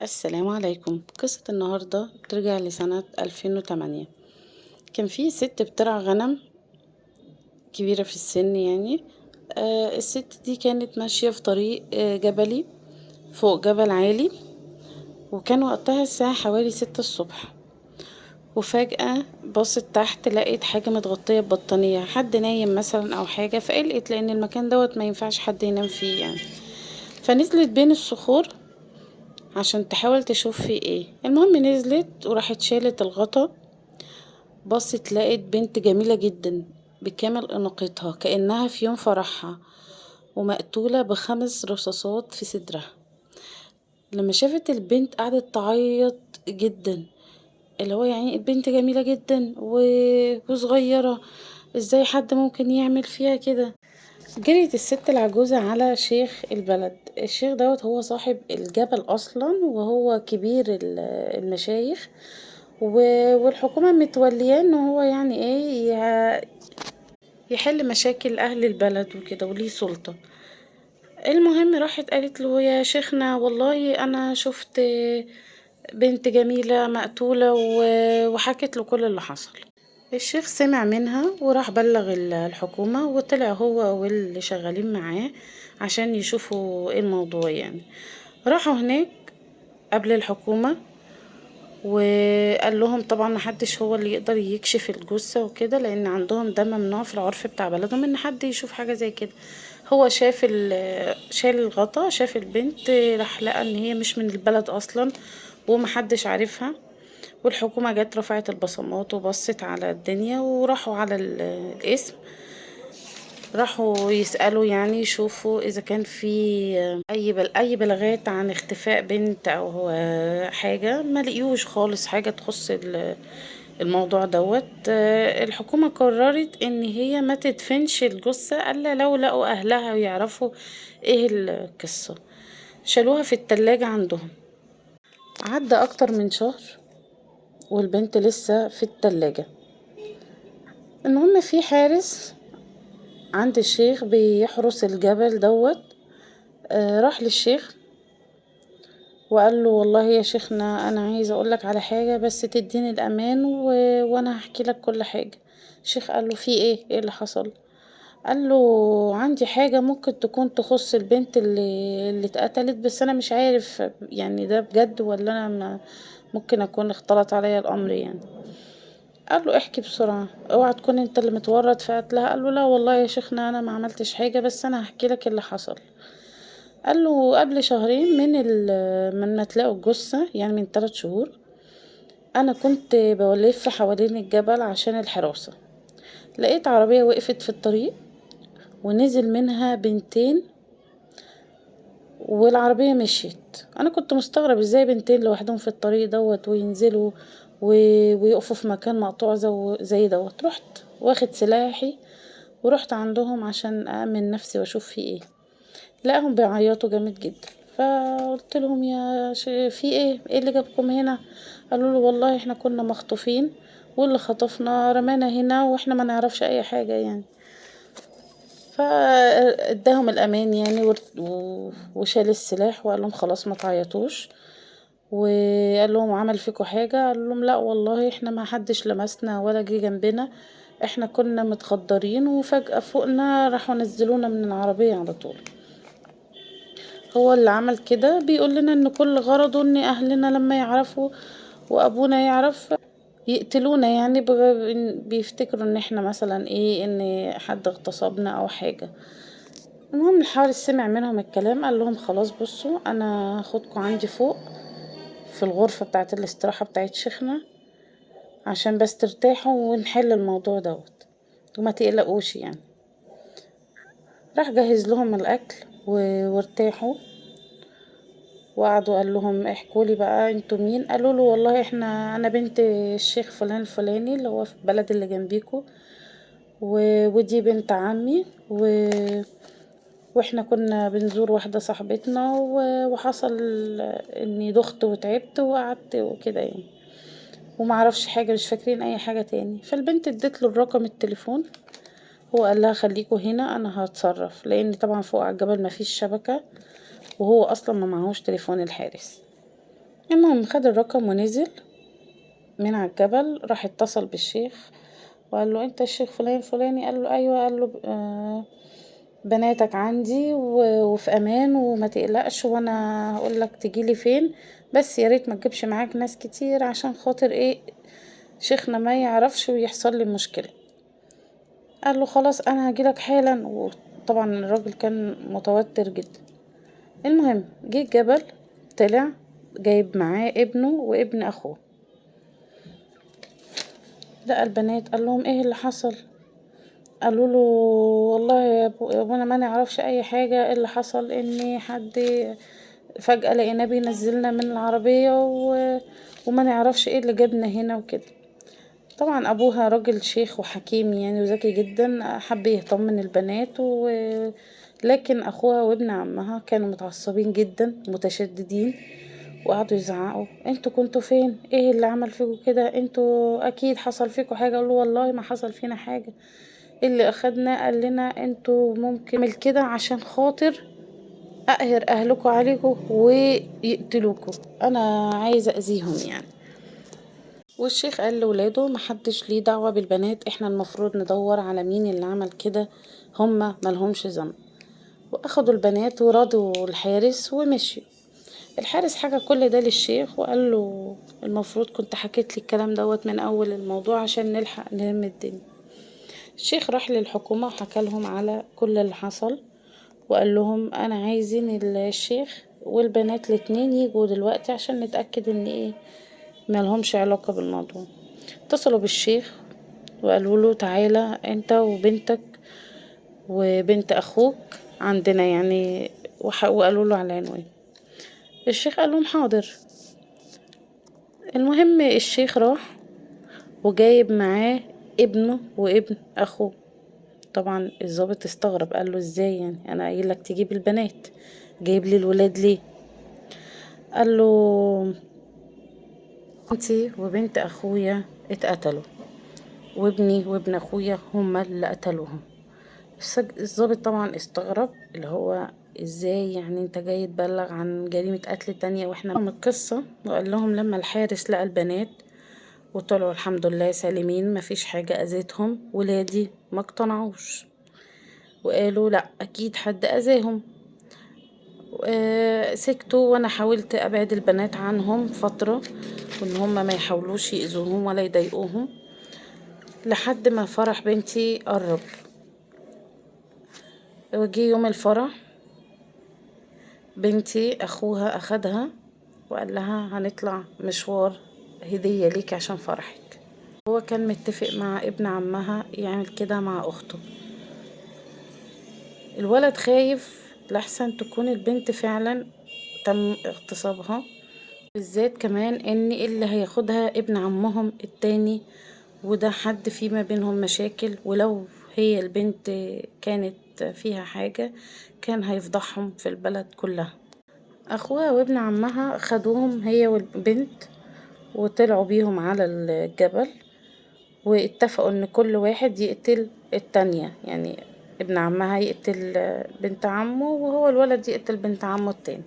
السلام عليكم. قصة النهاردة ترجع لسنة 2008. كان في ست بترعى غنم كبيرة في السن يعني. الست دي كانت ماشية في طريق جبلي فوق جبل عالي، وكان وقتها الساعة حوالي 6 الصبح. وفجأة بصت تحت لقيت حاجة متغطية ببطانية، حد نايم مثلا أو حاجة، فقلقت لأن المكان دوت ما ينفعش حد ينام فيه يعني. فنزلت بين الصخور عشان تحاول تشوف فيه ايه. المهم نزلت وراحت شالت الغطا، بصت لقيت بنت جميلة جدا بكامل اناقتها كأنها في يوم فرحها، ومقتولة ب5 رصاصات في صدرها. لما شافت البنت قعدت تعيط جدا، اللي هو يعني البنت جميلة جدا وصغيرة، ازاي حد ممكن يعمل فيها كده؟ جريت الست العجوزة على شيخ البلد. الشيخ دوت هو صاحب الجبل أصلا، وهو كبير المشايخ، والحكومة متولياه ان هو يعني ايه يحل مشاكل أهل البلد وكده، وليه سلطة. المهم راحت قالت له: يا شيخنا والله أنا شفت بنت جميلة مقتولة، وحكت له كل اللي حصل. الشيخ سمع منها وراح بلغ الحكومة، وطلع هو واللي شغالين معاه عشان يشوفوا ايه الموضوع يعني. راحوا هناك قبل الحكومة، وقال لهم طبعا محدش هو اللي يقدر يكشف الجثة وكده، لان عندهم ده ممنوع في العرف بتاع بلدهم ان حد يشوف حاجة زي كده. هو شاف شال الغطا، شاف البنت، راح لقى ان هي مش من البلد اصلا ومحدش عارفها. والحكومة جت رفعت البصمات وبصت على الدنيا، وراحوا على القسم، راحوا يسألوا يعني يشوفوا إذا كان في أي بلاغات عن اختفاء بنت أو حاجة. ما لقيوش خالص حاجة تخص الموضوع دوت. الحكومة قررت إن هي ما تدفنش الجثة إلا لو لقوا أهلها ويعرفوا إيه القصة. شالوها في التلاجة عندهم. عدى أكتر من شهر والبنت لسه في التلاجة. المهم في حارس عند الشيخ بيحرس الجبل دوت، راح للشيخ وقال له: والله يا شيخنا انا عايزه اقولك على حاجه، بس تديني الامان وانا هحكي لك كل حاجه. الشيخ قال له: في ايه اللي حصل؟ قال له: عندي حاجه ممكن تكون تخص البنت اللي اتقتلت، بس انا مش عارف يعني ده بجد ولا انا ممكن اكون اختلط عليا الامر يعني. قال له: احكي بسرعه، اوعى تكون انت اللي متورط في قتلها. قال له: لا والله يا شيخنا انا ما عملتش حاجه، بس انا هحكي لك اللي حصل. قال له: قبل شهرين من ما تلاقوا الجثة، يعني من 3 شهور، انا كنت بلف حوالين الجبل عشان الحراسة. لقيت عربية وقفت في الطريق ونزل منها بنتين، والعربية مشيت. انا كنت مستغرب ازاي بنتين لوحدهم في الطريق دوت وينزلوا ويقفوا في مكان مقطوع زي دوت. رحت واخد سلاحي ورحت عندهم عشان أأمن نفسي واشوف في ايه. لقاهم بيعيطوا جامد جدا. فقلت لهم: في ايه اللي جابكم هنا؟ قالوا له: والله احنا كنا مخطوفين، واللي خطفنا رمانا هنا واحنا ما نعرفش اي حاجة يعني. فاداهم الامان يعني، وشال السلاح وقال لهم: خلاص ما تعيطوش. وقال لهم: عمل فيكم حاجة؟ قال لهم: لا والله احنا ما حدش لمسنا ولا جه جنبنا، احنا كنا متخدرين وفجأة فوقنا راحوا نزلونا من العربية على طول. هو اللي عمل كده بيقول لنا ان كل غرضه ان اهلنا لما يعرفوا وابونا يعرف يقتلونا يعني، بيفتكروا ان احنا مثلا ايه، ان حد اغتصبنا او حاجة. المهم الحارس سمع منهم الكلام، قال لهم: خلاص بصوا انا هاخدكم عندي فوق في الغرفة بتاعة الاستراحة بتاعة شيخنا عشان بس ترتاحوا ونحل الموضوع دوت وما تقلقوش يعني. راح جهز لهم الاكل وارتاحوا وقعدوا. قال لهم: احكوا لي بقى انتوا مين؟ قالوا له: والله انا بنت الشيخ فلان الفلاني اللي هو في البلد اللي جنبيكو، ودي بنت عمي، واحنا كنا بنزور واحدة صاحبتنا، وحصل اني دخت وتعبت وقعدت وكده يعني، ومعرفش حاجة، مش فاكرين اي حاجة تاني. فالبنت ادت له الرقم التليفون. هو قال لها: خليكوا هنا انا هتصرف، لان طبعا فوق على الجبل مفيش شبكة، وهو اصلا ما معهوش تليفون الحارس. المهم خد الرقم ونزل من على الجبل، راح اتصل بالشيخ وقال له انت الشيخ فلان الفلاني؟ قال له ايوه. قال له بناتك عندي وفي امان وما تقلقش، وانا هقول لك تجيلي فين، بس يا ريت ما تجيبش معاك ناس كتير عشان خاطر ايه شيخنا ما يعرفش ويحصل لي مشكلة. قال له خلاص انا هجيلك حالا. وطبعا الراجل كان متوتر جدا. المهم جه الجبل، طلع جايب معاه ابنه وابن اخوه. لقى البنات، قال لهم ايه اللي حصل؟ قالوا له والله يا ابونا ما نعرفش اي حاجة. إيه اللي حصل ان حد فجأة لقيناه بينزلنا من العربية وما نعرفش ايه اللي جابنا هنا وكده. طبعا ابوها راجل شيخ وحكيم يعني وذكي جدا، حب يطمن البنات لكن اخوها وابن عمها كانوا متعصبين جدا متشددين، وقعدوا يزعقوا انتوا كنتوا فين؟ ايه اللي عمل فيكم كده؟ انتوا اكيد حصل فيكم حاجة. قالوا والله ما حصل فينا حاجة، اللي اخدنا قال لنا انتوا ممكن اعمل كده عشان خاطر اقهر اهلكم عليكم ويقتلوكم، انا عايزه اذيهم يعني. والشيخ قال لولاده محدش ليه دعوة بالبنات، احنا المفروض ندور على مين اللي عمل كده، هما ملهمش ذنب. واخدوا البنات ورادوا الحارس ومشي. الحارس حكى كل ده للشيخ وقال له المفروض كنت حكيت لي الكلام دوت من اول الموضوع عشان نلحق نلم الدنيا. الشيخ راح للحكومة وحكى لهم على كل اللي حصل، وقال لهم انا عايزين الشيخ والبنات الاتنين يجوا دلوقتي عشان نتأكد ان ايه ملهمش علاقة بالموضوع. اتصلوا بالشيخ وقالوا له تعالى انت وبنتك وبنت اخوك عندنا يعني، وقالوا له على العنوان. الشيخ قال لهم حاضر. المهم الشيخ راح وجايب معاه ابنه وابن اخوه. طبعا الضابط استغرب، قال له ازاي يعني انا قايل لك تجيب البنات، جايب لي الولاد ليه؟ قال له بنتي وبنت اخويا اتقتلوا، وابني وابن اخويا هما اللي قتلوهم. الضابط طبعا استغرب، اللي هو ازاي يعني انت جاي تبلغ عن جريمة قتل تانية واحنا من القصة. وقال لهم لما الحارس لقى البنات وطلعوا الحمد لله سالمين مفيش حاجة اذتهم، ولادي ما اقتنعوش وقالوا لا اكيد حد اذاهم. سكتوا، وانا حاولت ابعد البنات عنهم فترة وان هم ما يحاولوش يأذوهم ولا يضايقوهم لحد ما فرح بنتي قرب. وجي يوم الفرح بنتي اخوها اخدها وقال لها هنطلع مشوار هدية ليك عشان فرحك. هو كان متفق مع ابن عمها يعمل كده مع اخته. الولد خايف لحسن تكون البنت فعلا تم اغتصابها، بالذات كمان ان اللي هياخدها ابن عمهم التاني، وده حد في ما بينهم مشاكل، ولو هي البنت كانت فيها حاجة كان هيفضحهم في البلد كلها. اخوها وابن عمها خدوهم هي والبنت وطلعوا بيهم على الجبل، واتفقوا ان كل واحد يقتل التانية، يعني ابن عمها يقتل بنت عمه وهو الولد يقتل بنت عمه التاني.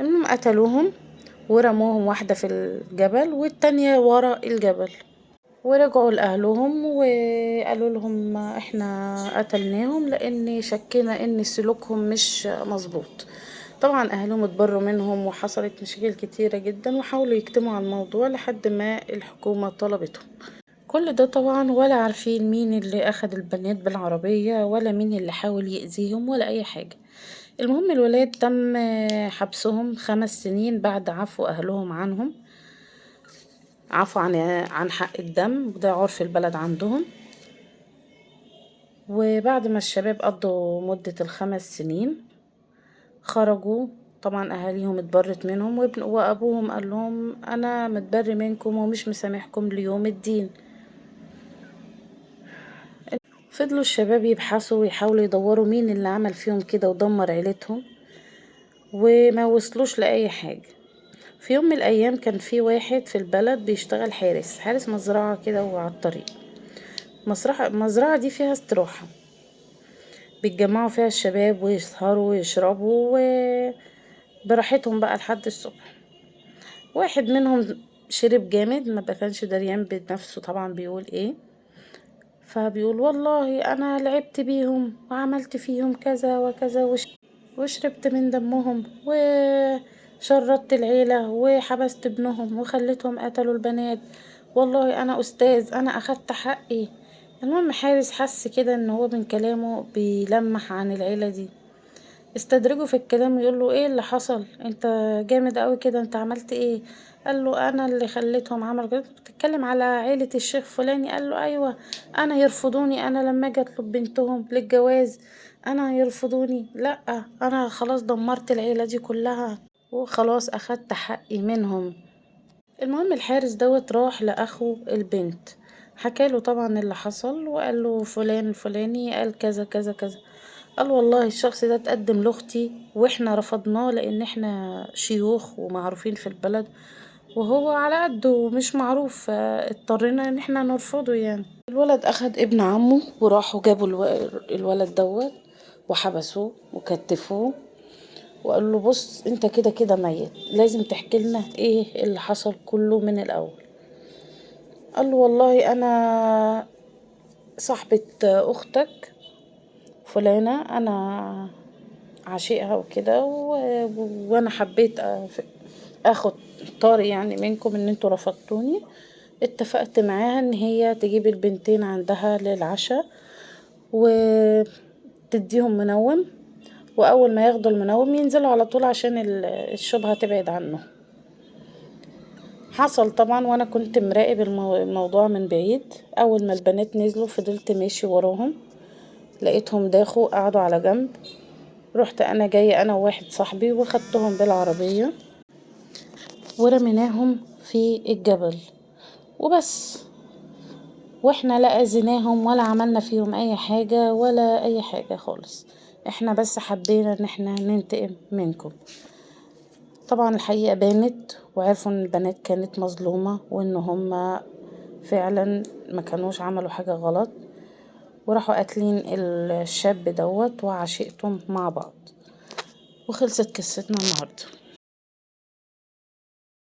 المهم قتلوهم ورموهم، واحدة في الجبل والتانية ورا الجبل. ورجعوا لأهلهم وقالوا لهم احنا قتلناهم لان شكينا ان سلوكهم مش مظبوط. طبعا اهلهم اتبروا منهم وحصلت مشاكل كتيرة جدا وحاولوا يكتموا على الموضوع لحد ما الحكومة طلبتهم. كل ده طبعا ولا عارفين مين اللي اخد البنات بالعربية ولا مين اللي حاول يأذيهم ولا اي حاجة. المهم الولاد تم حبسهم 5 سنين بعد عفو اهلهم عنهم، عفو عن حق الدم، وده عرف البلد عندهم. وبعد ما الشباب قضوا مدة ال5 سنين خرجوا. طبعا اهاليهم اتبرت منهم وابوهم قال لهم انا متبري منكم ومش مسامحكم ليوم الدين. فضلوا الشباب يبحثوا ويحاولوا يدوروا مين اللي عمل فيهم كده ودمر عيلتهم وما وصلوش لأي حاجة. في يوم من الأيام كان في واحد في البلد بيشتغل حارس مزرعة كده وعلى الطريق. المزرعة دي فيها استراحة بيتجمعوا فيها الشباب ويسهروا ويشربوا براحتهم بقى لحد الصبح. واحد منهم شرب جامد، ما كانش دريان بنفسه طبعا بيقول ايه، فبيقول والله انا لعبت بيهم وعملت فيهم كذا وكذا وشربت من دمهم وشردت العيلة وحبست ابنهم وخليتهم قتلوا البنات، والله انا استاذ، انا اخدت حقي. المهم حارس حس كده ان هو من كلامه بيلمح عن العيلة دي، استدرجه في الكلام، يقول له ايه اللي حصل، انت جامد قوي كده، انت عملت ايه؟ قال له انا اللي خليتهم عملوا كده. بتتكلم على عيلة الشيخ فلاني؟ قال له ايوه، انا يرفضوني، انا لما اجي اطلب بنتهم للجواز انا يرفضوني، لا انا خلاص دمرت العيلة دي كلها وخلاص اخدت حقي منهم. المهم الحارس دوت راح لاخو البنت، حكاله طبعا اللي حصل وقال له فلان الفلاني قال كذا كذا كذا. قال والله الشخص ده اتقدم لاختي واحنا رفضناه لان احنا شيوخ ومعروفين في البلد، وهو على قده ومش معروف، فاضطرينا ان احنا نرفضه يعني. الولد اخد ابن عمه وراحوا جابوا الولد دوت وحبسوه وكتفوه، وقال له بص انت كده كده ميت، لازم تحكي لنا ايه اللي حصل كله من الاول. قال له والله انا صاحبة اختك فلانة، انا عشيقها وكده وانا حبيت اخد طاري يعني منكم ان انتوا رفضتوني، اتفقت معاها ان هي تجيب البنتين عندها للعشاء وتديهم منوم، واول ما ياخدوا المنوم ينزلوا على طول عشان الشبهة تبعد عنه. حصل طبعا وانا كنت مراقب الموضوع من بعيد، اول ما البنات نزلوا فضلت ماشي وراهم، لقيتهم داخوا قعدوا على جنب، رحت انا جاية انا وواحد صاحبي وخدتهم بالعربية ورميناهم في الجبل وبس، واحنا لا اذيناهم ولا عملنا فيهم اي حاجة ولا اي حاجة خالص، احنا بس حبينا ان احنا ننتقم منكم. طبعا الحقيقة بانت وعرفوا ان البنات كانت مظلومة وان هما فعلا ما كانوش عملوا حاجة غلط، وراحوا قاتلين الشاب دوت وعشيقتهم مع بعض. وخلصت قصتنا النهارده.